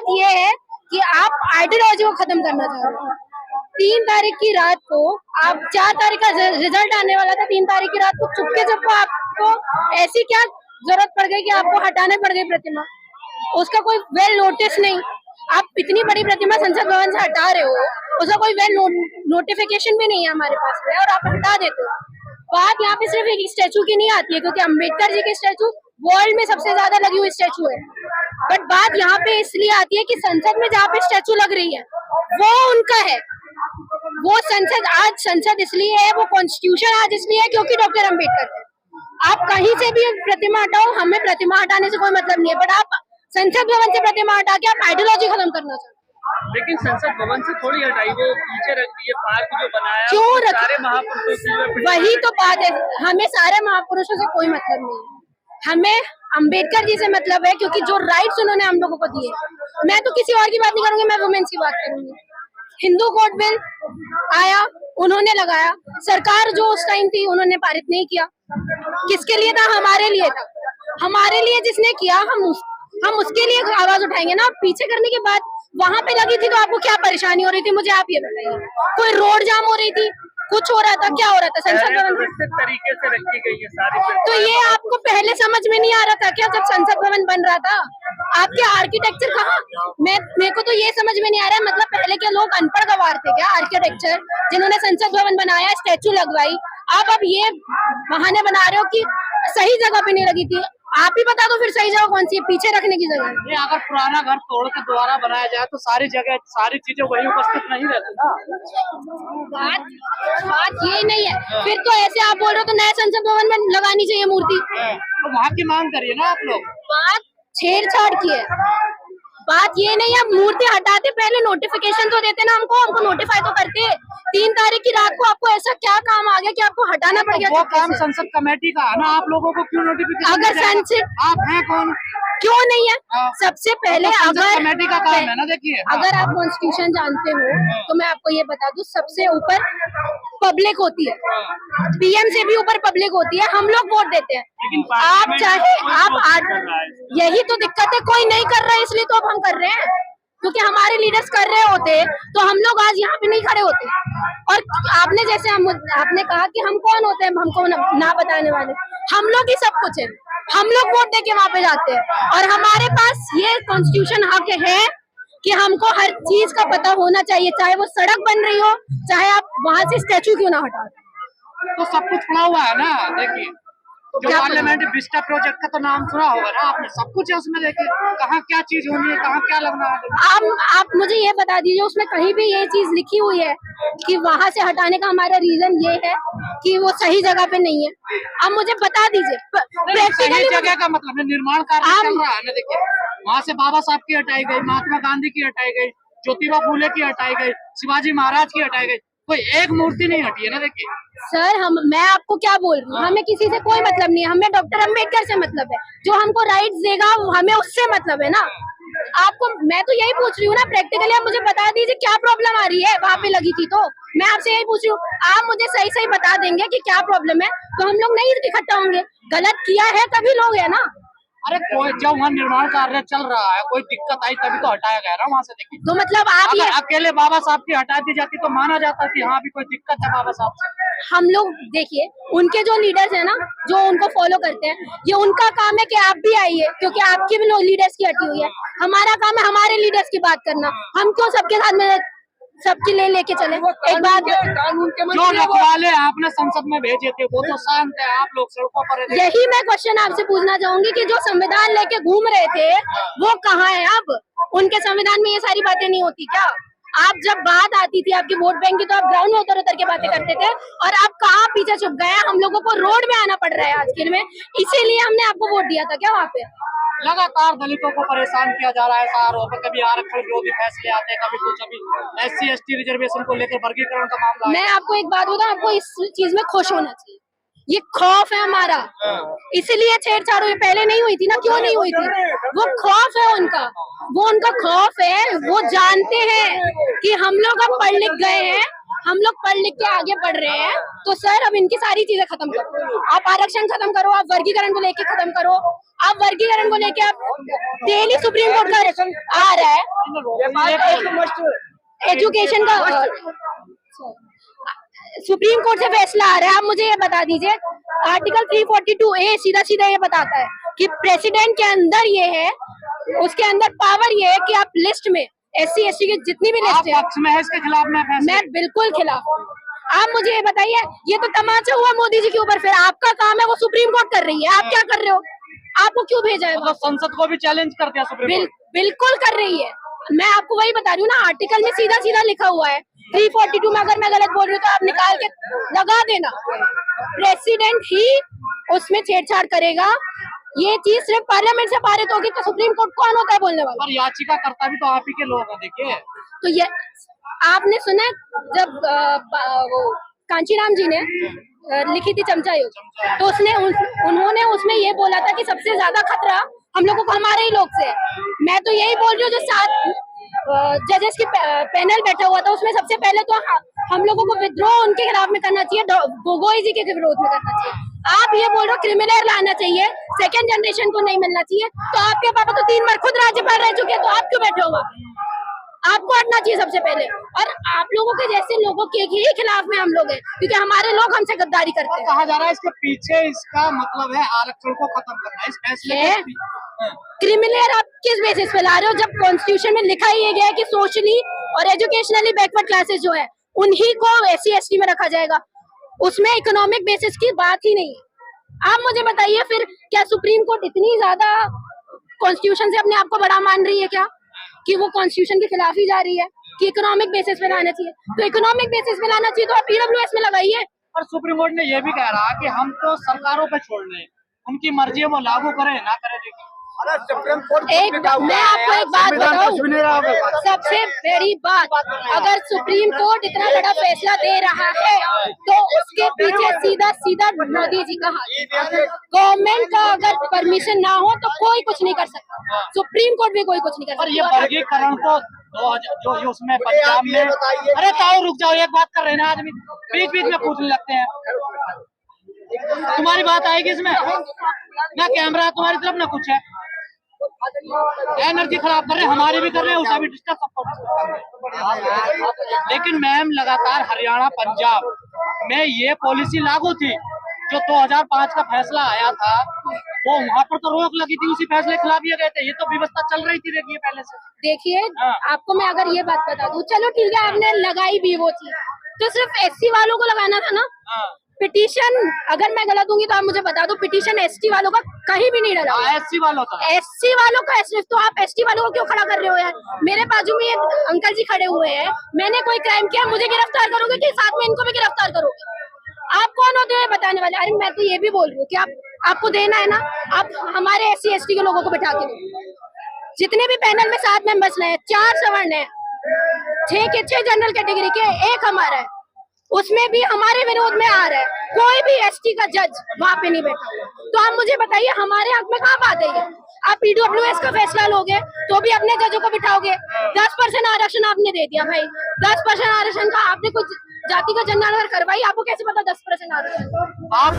बात ये है कि आप आइडियोलॉजी को खत्म करना चाह रहे हो। 3 तारीख की रात को आप 4 तारीख का रिजल्ट आने वाला था, 3 तारीख की रात को चुपके चुपके आपको ऐसी क्या जरूरत पड़ गई कि आपको हटाने पड़ गई प्रतिमा? उसका कोई वेल नोटिस नहीं। आप इतनी बड़ी प्रतिमा संसद भवन से हटा रहे हो, उसका कोई वेल नोटिफिकेशन भी नहीं है हमारे पास में, और आप हटा देते हो। बात यहाँ पे सिर्फ एक स्टैचू की नहीं आती है, क्योंकि अम्बेडकर जी के स्टैचू वर्ल्ड में सबसे ज्यादा लगी हुई स्टैचू है। बट बात यहाँ पे इसलिए आती है कि संसद में जहाँ पे स्टैचू लग रही है वो उनका है। वो संसद आज संसद इसलिए है, वो कॉन्स्टिट्यूशन आज इसलिए है क्योंकि डॉक्टर अम्बेडकर है। आप कहीं से भी प्रतिमा हटाओ, हमें प्रतिमा हटाने से कोई मतलब नहीं है, बट आप संसद भवन से प्रतिमा हटा के आप आइडियोलॉजी खत्म करना चाहते हैं। लेकिन संसद भवन से थोड़ी हटाई, वो पीछे रख दी है, पार्क जो बनाया क्यों रख? सारे महापुरुषों, वही तो बात है, हमें सारे महापुरुषों से कोई मतलब नहीं है, हमें अम्बेडकर जी से मतलब है, क्योंकि जो राइट्स उन्होंने हम लोगों को दिए। मैं तो किसी और की बात नहीं करूंगी, मैं वुमेन्स की बात करूंगी। हिंदू कोड बिल आया, उन्होंने लगाया, सरकार जो उस टाइम थी उन्होंने पारित नहीं किया। किसके लिए था? हमारे लिए था। हमारे लिए जिसने किया हम उसके लिए आवाज उठाएंगे ना। पीछे करने के बाद वहां पे लगी थी तो आपको क्या परेशानी हो रही थी, मुझे आप ये बताइए। कोई रोड जाम हो रही थी, कुछ हो रहा था, क्या हो रहा था? संसद भवन तरीके से रखी गई है सारी। तो ये आपको पहले समझ में नहीं आ रहा था क्या, जब संसद भवन बन रहा था? आपके आर्किटेक्चर कहाँ? मेरे को तो ये समझ में नहीं आ रहा है, मतलब पहले के लोग अनपढ़ गवार थे क्या आर्किटेक्चर, जिन्होंने संसद भवन बनाया, स्टैचू लगवाई? आप अब ये बहाने बना रहे हो कि सही जगह पे नहीं लगी थी। आप ही बता दो फिर सही जगह कौन सी है, पीछे रखने की जगह? ये अगर पुराना घर तोड़ के दोबारा बनाया जाए तो सारी जगह सारी चीजें वही उपस्थित नहीं रहती ना। बात ये नहीं है। फिर तो ऐसे आप बोल रहे हो तो नए संसद भवन में लगानी चाहिए मूर्ति। तो वहाँ की मांग करिए ना आप लोग। बात छेड़छाड़ की है, बात ये नहीं है। मूर्ति हटाते पहले नोटिफिकेशन तो देते ना, हमको नोटिफाई तो करते। 3 तारीख की रात को आपको ऐसा क्या काम आ गया कि आपको हटाना पड़ गया? वो काम संसद कमेटी का है ना, आप लोगों को क्यों नोटिफिकेशन? अगर संसद, आप हैं कौन? क्यों नहीं है? सबसे पहले अगर कमेटी का काम है ना, देखिए अगर आप कॉन्स्टिट्यूशन जानते हो तो मैं आपको ये बता दूं, सबसे ऊपर पब्लिक होती है, पीएम से भी ऊपर पब्लिक होती है। हम लोग वोट देते हैं, आप चाहे आप यही तो दिक्कत है, कोई नहीं कर रहा है इसलिए तो अब हम कर रहे हैं, क्योंकि हमारे लीडर्स कर रहे होते तो हम लोग आज यहाँ पे नहीं खड़े होते। और आपने जैसे आपने कहा कि हम कौन होते हैं हमको ना बताने वाले, हम लोग ही सब कुछ है। हम लोग वोट देके वहां पे जाते हैं और हमारे पास ये कॉन्स्टिट्यूशन हक है कि हमको हर चीज का पता होना चाहिए, चाहे वो सड़क बन रही हो, चाहे आप वहां से स्टैचू क्यों ना हटा। तो सब कुछ पड़ा हुआ है ना, देखिए जो पार्लियामेंट विस्टा प्रोजेक्ट का तो नाम सुना होगा ना आपने, सब कुछ है उसमें। देखिए कहाँ क्या चीज होनी है, कहाँ क्या लगना है। आप मुझे ये बता दीजिए, उसमें कहीं भी ये चीज लिखी हुई है कि वहां से हटाने का हमारा रीजन ये है कि वो सही जगह पे नहीं है? आप मुझे बता दीजिए। सही जगह का मतलब निर्माण कार्य चल रहा है ना। देखिए वहाँ से बाबा साहब की हटाई गई, महात्मा गांधी की हटाई गई, ज्योतिबा फूले की हटाई गई, शिवाजी महाराज की हटाई गई, कोई एक मूर्ति नहीं हटी है ना। देखिए सर, मैं आपको क्या बोल रही हूँ, हमें किसी से कोई मतलब नहीं है, हमें डॉक्टर अम्बेडकर से मतलब है। जो हमको राइट्स देगा हमें उससे मतलब है ना। आपको मैं तो यही पूछ रही हूँ ना, प्रैक्टिकली आप मुझे बता दीजिए क्या प्रॉब्लम आ रही है। वहाँ पे लगी थी तो मैं आपसे यही पूछ रही हूँ, आप मुझे सही सही बता देंगे कि क्या प्रॉब्लम है तो हम लोग नहीं इकट्ठा होंगे। गलत किया है तभी लोग है ना। अरे कोई जब वहाँ निर्माण कार्य चल रहा है, कोई दिक्कत आई तभी तो हटाया गया ना वहाँ से। देखिए तो मतलब आप ये अकेले बाबा साहब की हटा दी जाती तो माना जाता कि हाँ भी कोई दिक्कत है बाबा साहब से। हम लोग देखिए, उनके जो लीडर्स है ना, जो उनको फॉलो करते हैं, ये उनका काम है कि आप भी आइए, क्योंकि आपकी भी लीडर्स की हटी हुई है। हमारा काम है हमारे लीडर्स की बात करना। हम क्यों सबके साथ में सबकी लेके चले? एक बात, जो रखवाले आपने संसद में भेजे थे वो तो शांत है, आप लोग सड़कों पर। यही मैं क्वेश्चन आपसे पूछना चाहूंगी कि जो संविधान लेके घूम रहे थे वो कहाँ है अब? उनके संविधान में ये सारी बातें नहीं होती क्या? आप जब बात आती थी आपकी वोट बैंक की तो आप ग्राउंड में उतर उतर के बातें करते थे, और आप कहाँ पीछे छुप गए? हम लोगों को रोड में आना पड़ रहा है आज के में, इसीलिए हमने आपको वोट दिया था क्या? वहाँ पे लगातार दलितों को परेशान किया जा रहा है शहरों में, कभी आरक्षण विरोधी फैसले आते हैं, कभी कुछ, अभी SC/ST रिजर्वेशन को लेकर वर्गीकरण का मामला। मैं आपको एक बात बताऊं, आपको इस चीज में खुश होना चाहिए। ये खौफ है हमारा, इसलिए छेड़छाड़ हुई। पहले नहीं हुई थी ना, क्यों नहीं हुई थी? वो खौफ है उनका, वो उनका खौफ है। वो जानते हैं कि हम लोग अब पढ़ लिख गए हैं, हम लोग पढ़ लिख के आगे बढ़ रहे हैं, तो सर अब इनकी सारी चीजें खत्म करो। आप आरक्षण खत्म करो, आप वर्गीकरण को लेके खत्म करो। आप वर्गीकरण को लेके आप डेली सुप्रीम कोर्ट का आ रहा है, एजुकेशन का सुप्रीम कोर्ट से फैसला आ रहा है। आप मुझे ये बता दीजिए, आर्टिकल 342A सीधा सीधा ये बताता है कि प्रेसिडेंट के अंदर ये है, उसके अंदर पावर ये है कि आप लिस्ट में SC ST की जितनी भी लिस्ट है, पक्ष में है इसके खिलाफ में फैसले? मैं बिल्कुल खिलाफ हूँ। आप मुझे ये बताइए, ये तो तमाचा हुआ मोदी जी के ऊपर, फिर आपका काम है वो सुप्रीम कोर्ट कर रही है, आप क्या कर रहे हो? आपको क्यों भेजा है? मतलब संसद को भी चैलेंज कर दिया सुप्रीम कोर्ट? बिल्कुल कर रही है। मैं आपको वही बता रही हूँ ना, आर्टिकल में सीधा सीधा लिखा हुआ है 342 में। अगर मैं गलत बोल रही हूँ तो आप निकाल के लगा देना। प्रेसिडेंट ही उसमें छेड़छाड़ करेगा। ये चीज सिर्फ पार्लियामेंट से पारित होगी तो सुप्रीम कोर्ट कौन होता है बोलने वाला? पर याचिकाकर्ता भी तो आप ही के लोग हैं, देखिए। तो ये आपने सुना जब वो कांचीराम जी ने लिखी थी चमचा युग, तो उन्होंने उसमें ये बोला था कि सबसे ज्यादा खतरा हम लोगों को हमारे ही लोग से है। मैं तो यही बोल रही हूँ, जो 7 जजेस की पैनल बैठा हुआ था उसमें सबसे पहले तो हम लोगों को विद्रोह उनके खिलाफ में करना चाहिए, गोगोई जी के विरोध में करना चाहिए। आप ये बोल रहे हो क्रिमिनल लाना चाहिए, सेकंड जनरेशन को नहीं मिलना चाहिए, तो आपके पापा तो 3 बार खुद राज्यपाल रह चुके हैं, तो आप क्यों बैठे हो? आपको हटना चाहिए सबसे पहले। और आप लोगों के जैसे लोगों के ही खिलाफ में हम लोग हैं, क्योंकि हमारे लोग हमसे गद्दारी करते हैं। कहा जा रहा है इसके पीछे इसका मतलब है आरक्षण को खत्म करना, इस फैसले क्रिमिनल आप किस बेसिस पे ला रहे हो? जब कॉन्स्टिट्यूशन में लिखा ही गया है कि सोशली और एजुकेशनली बैकवर्ड क्लासेस जो है उन्हीं को SC ST में रखा जाएगा, उसमें इकोनॉमिक बेसिस की बात ही नहीं है। आप मुझे बताइए फिर, क्या सुप्रीम कोर्ट इतनी ज्यादा कॉन्स्टिट्यूशन से अपने आप को बड़ा मान रही है क्या, कि वो कॉन्स्टिट्यूशन के खिलाफ ही जा रही है कि इकोनॉमिक बेसिस पे लाना चाहिए? तो इकोनॉमिक बेसिस पे लाना चाहिए तो आप PWS में लगाइए। और सुप्रीम कोर्ट ने यह भी कह रहा कि हम तो सरकारों पे छोड़ रहे हैं, उनकी मर्जी है वो लागू करें ना करें। देखिए मैं आपको एक बात बताऊं, सबसे बड़ी बात, अगर सुप्रीम कोर्ट इतना बड़ा फैसला दे रहा है तो उसके पीछे सीधा सीधा मोदी जी का हाथ। गवर्नमेंट का अगर परमिशन ना हो तो कोई कुछ नहीं कर सकता, सुप्रीम कोर्ट भी कोई कुछ नहीं कर सकता। और ये वर्गीकरण तो जो ये उसमें पंजाब में, अरे ताऊ रुक जाओ, एक बात कर रहे हैं ना आदमी, बीच बीच में पूछने लगते हैं। तुम्हारी बात आएगी इसमें ना, कैमरा तुम्हारी तरफ ना कुछ है, एनर्जी खराब कर रहे हैं, हमारी भी कर रहे हैं, उसका भी डिस्टर्ब सबको। लेकिन मैम लगातार हरियाणा पंजाब में ये पॉलिसी लागू थी, जो 2005 का फैसला आया था वो वहाँ पर तो रोक लगी थी, उसी फैसले के खिलाफ ये गए थे। ये तो व्यवस्था चल रही थी, देखिए पहले से। देखिए आपको मैं अगर ये बात बता दूं, चलो ठीक है आपने लगाई भी वो चीज, तो सिर्फ SC वालों को लगाना था ना। पिटीशन, अगर मैं गलत हूँ तो आप मुझे बता दो, पिटीशन ST वालों का कहीं भी नहीं डला। SC वालों का, SC वालों का सिर्फ, तो आप ST वालों को क्यों खड़ा कर रहे हो यार? मेरे बाजू में एक अंकल जी खड़े हुए हैं, मैंने कोई क्राइम किया, मुझे गिरफ्तार करोगे कि साथ में इनको भी गिरफ्तार करोगे? आप कौन होते हैं बताने वाले? अरे मैं तो ये भी बोल रही हूँ कि आपको देना है ना, आप हमारे SC ST के लोगों को बिठा के दो। जितने भी पैनल में 7 मेंबर्स हैं, 4 सवर्ण है, 6 के 6 जनरल कैटेगरी के, 1 हमारा है, उसमें भी हमारे विरोध में आ रहा है। कोई भी ST का जज वहाँ पे नहीं बैठा हुआ, तो आप मुझे बताइए हमारे हक में कहाँ बात है ये? आप PWS का फैसला लोगे तो भी अपने जजों को बिठाओगे। 10% आरक्षण आपने दे दिया भाई, 10% आरक्षण का आपने कुछ जाति का जनगणना करवाई, आपको कैसे पता 10% आरक्षण? आप